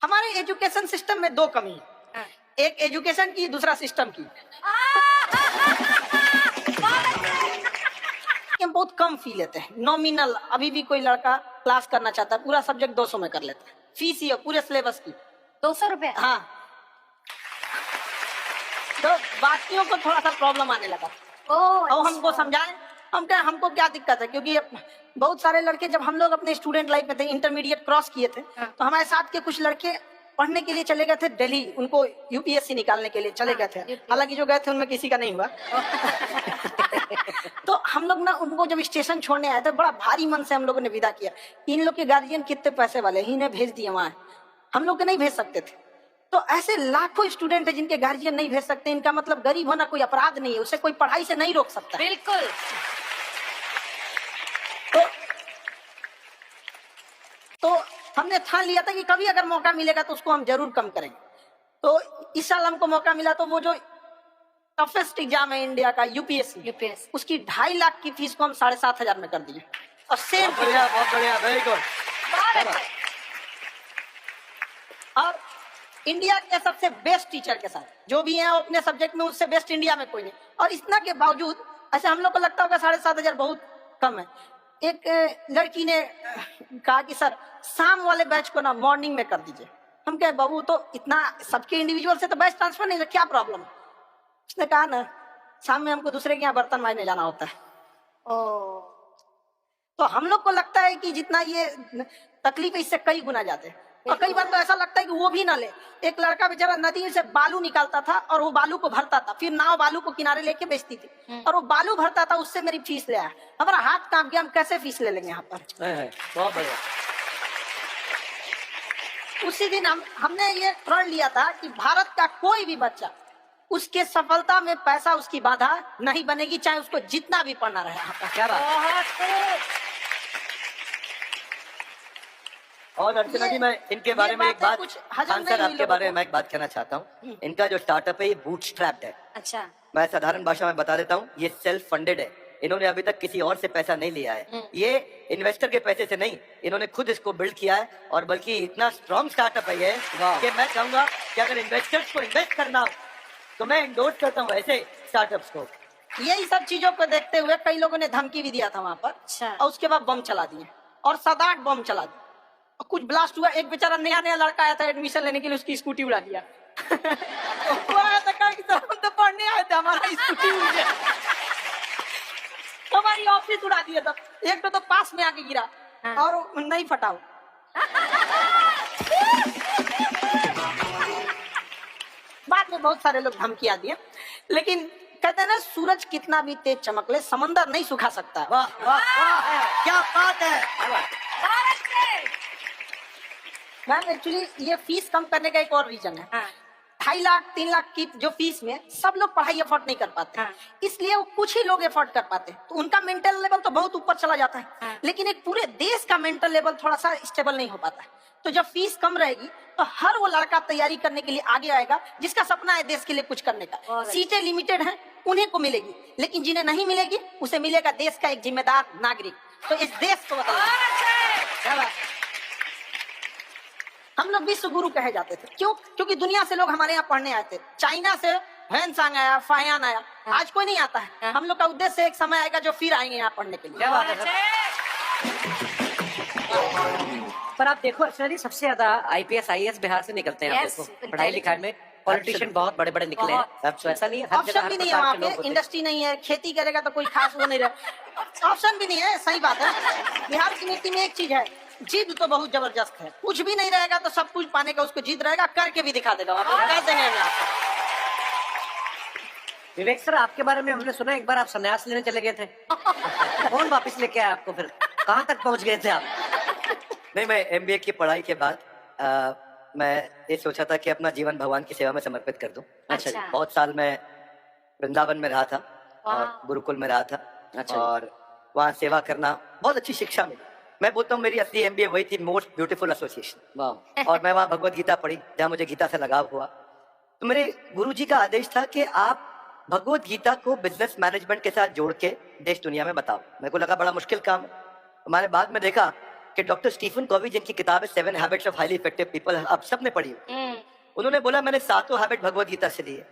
हमारे education system में दो कमी है, एक एजुकेशन की, दूसरा सिस्टम की। हम बहुत कम फी लेते हैं, नॉमिनल। अभी भी कोई लड़का क्लास करना चाहता है, पूरा सब्जेक्ट 200 में कर लेता है, फीस ही है पूरे सिलेबस की 200 रुपए। हाँ, तो बाकियों को थोड़ा सा प्रॉब्लम आने लगा। और हमको समझाएं, हम क्या, हमको क्या दिक्कत है, क्योंकि बहुत सारे लड़के जब हम लोग अपने स्टूडेंट लाइफ में थे, इंटरमीडिएट क्रॉस किए थे, तो हमारे साथ के कुछ लड़के पढ़ने के लिए चले गए थे दिल्ली, उनको यूपीएससी निकालने के लिए चले गए थे। हालांकि जो गए थे उनमें किसी का नहीं हुआ। तो हम लोग ना उनको जब स्टेशन छोड़ने आए थे, बड़ा भारी मन से हम लोगों ने विदा किया। इन लोग के गार्जियन कितने पैसे वाले, इन्हें भेज दिए वहां, हम लोग के नहीं भेज सकते थे। तो ऐसे लाखों स्टूडेंट है जिनके गार्जियन नहीं भेज सकते। इनका मतलब गरीब होना कोई अपराध नहीं है, उसे कोई पढ़ाई से नहीं रोक सकता। बिल्कुल। तो हमने ठान लिया था कि कभी अगर मौका मिलेगा तो उसको हम जरूर कम करेंगे। तो इस साल हमको मौका मिला, तो वो जो टफेस्ट एग्जाम है इंडिया का, यूपीएससी, उसकी 2.5 लाख की फीस को हम 7,500 में कर दिए। और सेम, बहुत बढ़िया, वेरी गुड। और इंडिया के सबसे बेस्ट टीचर के साथ जो भी हैं अपने सब्जेक्ट में, उससे बेस्ट इंडिया में कोई नहीं। और इतना के बावजूद ऐसे हम लोग को लगता होगा 7,500 बहुत कम है। एक लड़की ने कहा कि सर शाम वाले बैच को ना मॉर्निंग में कर दीजिए। हम कहे बाबू, तो इतना सबके इंडिविजुअल से तो बैच ट्रांसफर नहीं है, क्या प्रॉब्लम है? उसने कहा ना, शाम में हमको दूसरे के यहाँ बर्तन मांजने जाना होता है। तो हम लोग को लगता है कि जितना ये तकलीफ है, इससे कई गुना जाते हैं। और कई बार तो ऐसा लगता है कि वो भी ना ले। एक लड़का बेचारा नदी से बालू निकालता था और वो बालू को भरता था, फिर नाव बालू को किनारे लेके बेचती थी, और वो बालू भरता था, उससे मेरी फीस ले आया। हमारा हाथ कांप गया, हम कैसे फीस ले लेंगे यहाँ पर। बहुत बढ़िया। उसी दिन हमने ये प्रण लिया था कि भारत का कोई भी बच्चा, उसके सफलता में पैसा उसकी बाधा नहीं बनेगी, चाहे उसको जितना भी पढ़ना रहे यहाँ पर। क्या बात। और अर्चना जी, मैं इनके बारे में एक बात, सर आपके बारे में मैं एक बात कहना चाहता हूँ। इनका जो स्टार्टअप है ये बूटस्ट्रैप्ड है। अच्छा। मैं साधारण भाषा में बता देता हूँ, ये सेल्फ फंडेड है। इन्होंने अभी तक किसी और से पैसा नहीं लिया है, ये इन्वेस्टर के पैसे से नहीं, इन्होंने खुद इसको बिल्ड किया है। और बल्कि इतना स्ट्रॉन्ग स्टार्टअप है ये कि मैं चाहूंगा कि अगर इन्वेस्टर्स को इन्वेस्ट करना हो तो मैं इंडोर्स करता हूँ ऐसे स्टार्टअप्स को। यही सब चीजों को देखते हुए कई लोगों ने धमकी भी दिया था वहां पर। अच्छा। और उसके बाद बम चला दिए, और 7-8 बम चला दिए, और कुछ ब्लास्ट हुआ। एक बेचारा नया लड़का आया था एडमिशन लेने के लिए, उसकी स्कूटी उड़ा दिया। वो आया था, कहा कि सर हम तो पढ़ने आए थे, हमारा स्कूटी उड़ गया। हमारी ऑफिस उड़ा दिया था। एक तो पास में आके गिरा। हाँ। और नहीं फटा हो। बाद में बहुत सारे लोग धमकियां दिए, लेकिन कहते हैं ना, सूरज कितना भी तेज चमक ले, समंदर नहीं सुखा सकता। वाह वाह वाह, क्या बात है। मैम एक्चुअली ये फीस कम करने का एक और रीजन है। 2.5 लाख 3 लाख की जो फीस में सब लोग पढ़ाई अफोर्ड नहीं कर पाते। हाँ। इसलिए वो कुछ ही लोग अफोर्ड कर पाते हैं, तो उनका मेंटल लेवल तो बहुत ऊपर चला जाता है। हाँ। लेकिन एक पूरे देश का मेंटल लेवल थोड़ा सा स्टेबल नहीं हो पाता है। तो जब फीस कम रहेगी तो हर वो लड़का तैयारी करने के लिए आगे आएगा जिसका सपना है देश के लिए कुछ करने का। सीटें लिमिटेड हैं, उन्हें को मिलेगी, लेकिन जिन्हें नहीं मिलेगी उसे मिलेगा देश का एक जिम्मेदार नागरिक। तो इस देश को बदलना। हम लोग विश्व गुरु कहे जाते थे, क्यों? क्योंकि दुनिया से लोग हमारे यहाँ पढ़ने आए थे। चाइना से हैंसांग आया, फायान आया, आज कोई नहीं आता है। हम लोग का उद्देश्य एक समय आएगा जो फिर आएंगे यहाँ पढ़ने के लिए। क्या बात है। पर आप देखो अर्चना जी, सबसे ज्यादा आईपीएस आईएएस बिहार से निकलते हैं। आप देखो पढ़ाई लिखाई में पॉलिटिशियन बहुत बड़े बड़े निकले हैं। तो ऐसा नहीं है, ऑप्शन भी नहीं है वहाँ पे, इंडस्ट्री नहीं है, खेती करेगा तो कोई खास वो नहीं रहे, ऑप्शन भी नहीं है। सही बात है। बिहार की मिट्टी में एक चीज है, जिद तो बहुत जबरदस्त है। कुछ भी नहीं रहेगा तो सब कुछ पाने का उसको जिद रहेगा, करके भी दिखा देगा। कर देंगे विवेक सर, आपके बारे में हमने सुना एक बार आप संन्यास लेने चले गए थे। कौन वापस लेके आया आपको? फिर कहाँ तक पहुँच गए थे आप? नहीं, मैं एमबीए की पढ़ाई के बाद मैं ये सोचा था कि अपना जीवन भगवान की सेवा में समर्पित कर दूं। अच्छा। बहुत साल मैं वृंदावन में रहा था और गुरुकुल में रहा था। अच्छा। और वहाँ सेवा करना, बहुत अच्छी शिक्षा मिली। मैं बोलता हूँ मेरी असली एमबीए वही थी, मोस्ट ब्यूटीफुल एसोसिएशन। और मैं वहाँ भगवत गीता पढ़ी, जहाँ मुझे गीता से लगाव हुआ। तो मेरे गुरुजी का आदेश था कि आप भगवत गीता को बिजनेस मैनेजमेंट के साथ जोड़ के देश दुनिया में बताओ। मेरे को लगा बड़ा मुश्किल काम है। हमारे बाद में देखा कि डॉक्टर स्टीफन कॉवी जिनकी किताब है 7 habits of highly effective people, आप सबने पढ़ी हो, उन्होंने बोला मैंने 7 हैबिट भगवत गीता से ली है।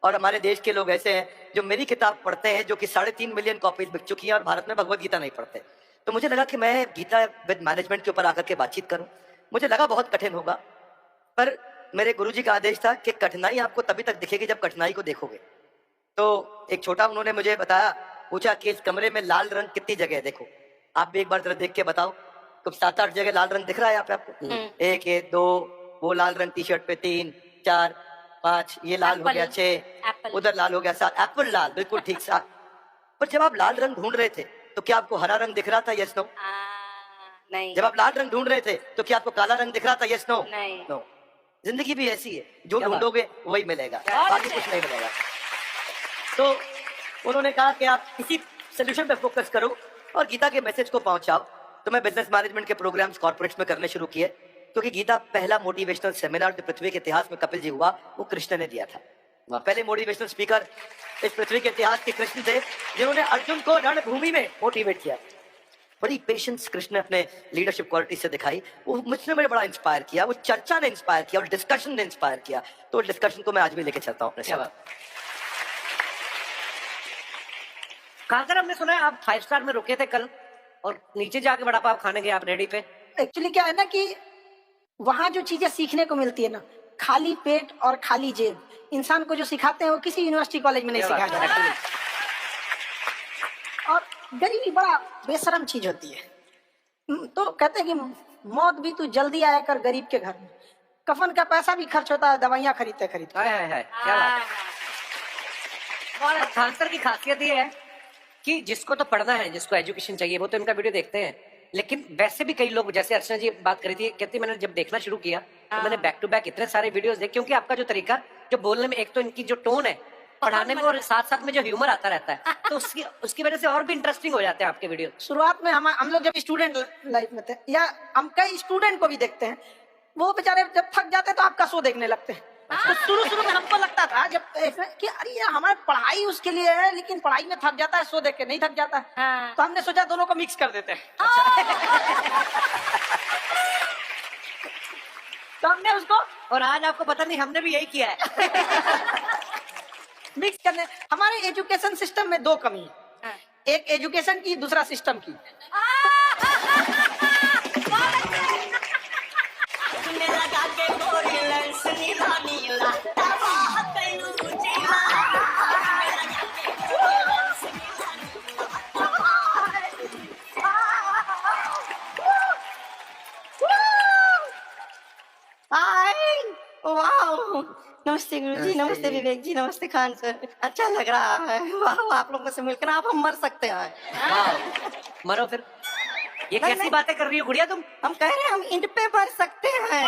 और हमारे देश के लोग ऐसे हैं जो मेरी किताब पढ़ते हैं, जो कि 3.5 मिलियन कॉपीज बिक चुकी हैं, और भारत में भगवत गीता नहीं पढ़ते। तो मुझे लगा कि मैं गीता विद मैनेजमेंट के ऊपर आकर के बातचीत करूं। मुझे लगा बहुत कठिन होगा, पर मेरे गुरुजी का आदेश था कि कठिनाई आपको तभी तक दिखेगी जब कठिनाई को देखोगे। तो एक छोटा उन्होंने मुझे बताया, पूछा कि इस कमरे में लाल रंग कितनी जगह है, देखो आप भी एक बार जरा देख के बताओ। तो 7-8 जगह लाल रंग दिख रहा है यहाँ पे आपको, 1 2, वो लाल रंग टी शर्ट पे 3 4 5, ये लाल हो गया 6, उधर लाल हो गया 7, एप्पल लाल, बिल्कुल ठीक सा। पर जब आप लाल रंग ढूंढ रहे थे तो क्या आपको हरा रंग दिख रहा था? Yes no? नहीं। जब आप लाल रंग ढूंढ रहे थे तो क्या आपको काला रंग दिख रहा था? Yes no? नहीं। नो। जिंदगी भी ऐसी है, जो क्या बात? ढूंढोगे वही मिलेगा, बाकी कुछ नहीं मिलेगा। तो उन्होंने कहा कि आप इसी सोल्यूशन पे फोकस करो और गीता के मैसेज को पहुंचाओ। तो मैं बिजनेस मैनेजमेंट के प्रोग्राम्स कॉर्पोरेट्स में करने शुरू किए, क्योंकि गीता पहला मोटिवेशनल सेमिनार जो पृथ्वी के इतिहास में कपिल जी हुआ, वो कृष्ण ने दिया था। पहले मोटिवेशनल स्पीकर इस पृथ्वी के इतिहास के कृष्ण थे, जिन्होंने अर्जुन को रणभूमि में मोटिवेट किया। बड़ी पेशेंस कृष्ण ने अपने लीडरशिप क्वालिटी से दिखाई, वो मुझसे मुझे बड़ा इंस्पायर किया, वो चर्चा ने इंस्पायर किया और डिस्कशन ने इंस्पायर किया। तो डिस्कशन को मैं आज भी लेके चलता हूँ अपने साथ। काकर, हमने सुना है आप 5 स्टार में रुके थे कल और नीचे जाके वड़ा पाव खाने गए आप रेडी पे। एक्चुअली क्या है ना कि वहां जो चीजें सीखने को मिलती है ना, खाली पेट और खाली जेब इंसान को जो सिखाते हैं वो किसी यूनिवर्सिटी कॉलेज में नहीं सिखाया जाता। और गरीबी बड़ा बेशरम चीज होती है। तो कहते हैं कि मौत भी तू जल्दी आया कर गरीब के घर में। कफन का पैसा भी खर्च होता है, दवाइयां खरीदते खरीदते। है क्या बात है। खानसर की खासियत ये है कि जिसको तो पढ़ना है, जिसको एजुकेशन चाहिए, वो तो इनका वीडियो देखते हैं। लेकिन वैसे भी कई लोग, जैसे अर्चना जी बात करी थी, कहती मैंने जब देखना शुरू किया तो मैंने बैक टू बैक इतने सारे वीडियोस देखे, क्योंकि आपका जो तरीका जो बोलने में, एक तो इनकी जो टोन है पढ़ाने में, और साथ साथ में जो ह्यूमर आता रहता है, तो उसकी वजह से और भी इंटरेस्टिंग हो जाते हैं आपके वीडियो। शुरुआत में हम लोग जब स्टूडेंट लाइफ में थे, या हम कई स्टूडेंट को भी देखते हैं, वो बेचारे जब थक जाते हैं तो आपका शो देखने लगते हैं। तो शुरू में हमको लगता था जब कि अरे यार हमारी पढ़ाई उसके लिए है, लेकिन पढ़ाई में थक जाता है, शो देख के नहीं थक जाता है। तो हमने सोचा दोनों को मिक्स कर देते हैं। तो हमने उसको, और आज आपको पता नहीं हमने भी यही किया है। मिक्स करने। हमारे एजुकेशन सिस्टम में 2 कमी है, एक एजुकेशन की, दूसरा सिस्टम की। नमस्ते गुरुजी, नमस्ते विवेक जी, नमस्ते खान सर। अच्छा लग रहा है, वाह आप लोगों से मिलकर। आप हम मर सकते हैं। वाह, मरो फिर। ये नहीं, कैसी नहीं। बातें कर रही हो गुड़िया तुम? हम कह रहे हैं हम इंट पे मर सकते हैं।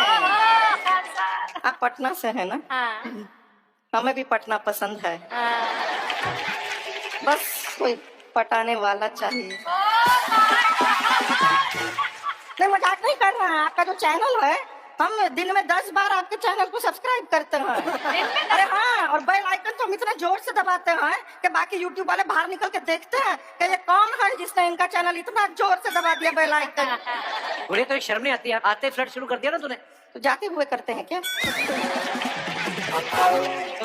आप पटना से है ना? हमें भी पटना पसंद है। बस कोई पटाने वाला चाहिए। नहीं, मजाक नहीं कर रहे हैं। आपका जो चैनल है, हम दिन में 10 बार आपके चैनल को सब्सक्राइब करते हैं। अरे हाँ, और बेल आइकन तो हम इतना जोर से दबाते हैं कि बाकी यूट्यूब वाले बाहर निकल के देखते हैं कि ये कौन है जिसने इनका चैनल इतना जोर से दबा दिया बेल आइकन। गुड़िया तो शर्म नहीं आती है, आते फ्लर्ट शुरू कर दिया ना तूने। तो जाते हुए करते हैं क्या?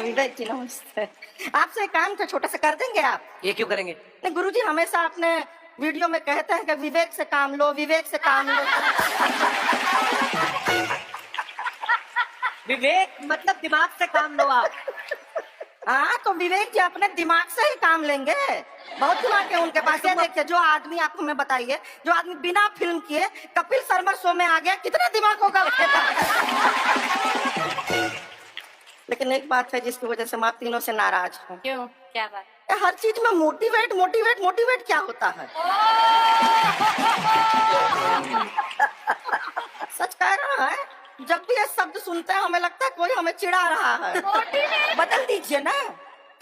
विवेक जी नमस्ते। आपसे एक काम था, छोटा सा कर देंगे आप? ये क्यों करेंगे? नहीं गुरुजी, हमेशा अपने वीडियो में कहते हैं कि विवेक से काम लो, विवेक से काम लो। विवेक मतलब दिमाग से काम लो आप। हाँ, तो विवेक जी अपने दिमाग से ही काम लेंगे। बहुत दिमाग है उनके पास। ये देखिए, जो आदमी, आपको मैं बताइए, जो आदमी बिना फिल्म किए कपिल शर्मा शो में आ गया, कितना दिमाग होगा उसके पास। लेकिन एक बात है जिसकी वजह से मैं आप तीनों से नाराज हूँ। क्यों? क्या बात? हर चीज में मोटिवेट मोटिवेट मोटिवेट क्या होता है? सच कह रहा है, जब भी ये शब्द सुनते हैं हमें लगता है कोई हमें चिढ़ा रहा है। बदल दीजिए ना,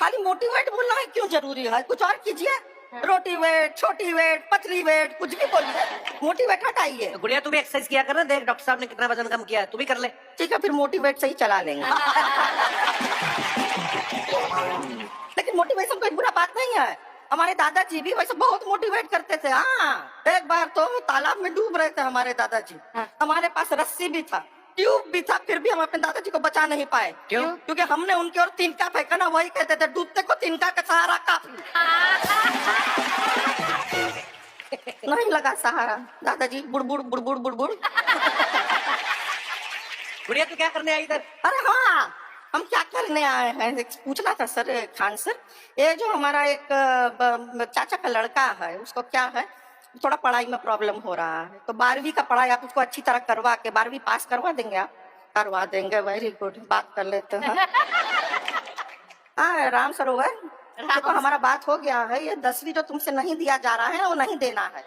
खाली मोटिवेट बोलना है क्यों जरूरी है? कुछ और कीजिए। रोटी वेट, छोटी वेट, पतली वेट, कुछ भी बोलिए, मोटिवेट हटाइए। तो गुड़िया तू भी एक्सरसाइज किया कर ना, देख डॉक्टर साहब ने कितना वजन कम किया है, तू भी कर ले। ठीक है, फिर मोटिवेट से ही चला लेंगे। लेकिन मोटिवेशन कोई बुरा बात नहीं है। हमारे दादाजी भी वैसे बहुत मोटिवेट करते थे। हाँ, एक बार तो तालाब में डूब रहे थे हमारे दादाजी। हमारे पास रस्सी भी था, ट्यूब भी था, फिर भी हम अपने दादाजी को बचा नहीं पाए। क्यों? क्योंकि हमने उनकी ओर तिनका फेंका ना, वही कहते थे डूबते को तिनका का सहारा काफी। नहीं लगा सहारा, दादाजी बुड़बुड़ बुड़बुड़ बुड़बुड़। गुड़िया तू क्या करने आई इधर? अरे हाँ, हम क्या करने आए हैं पूछना था सर खान सर। ये जो हमारा एक चाचा का लड़का है, उसको क्या है, थोड़ा पढ़ाई में प्रॉब्लम हो रहा है, तो 12वीं का पढ़ाई आप उसको अच्छी तरह करवा के 12वीं पास करवा देंगे आप? करवा देंगे, वेरी गुड, बात कर लेते हैं। हाँ राम सरोवर, देखो हमारा बात हो गया है, ये 10वीं जो तुमसे नहीं दिया जा रहा है वो नहीं देना है।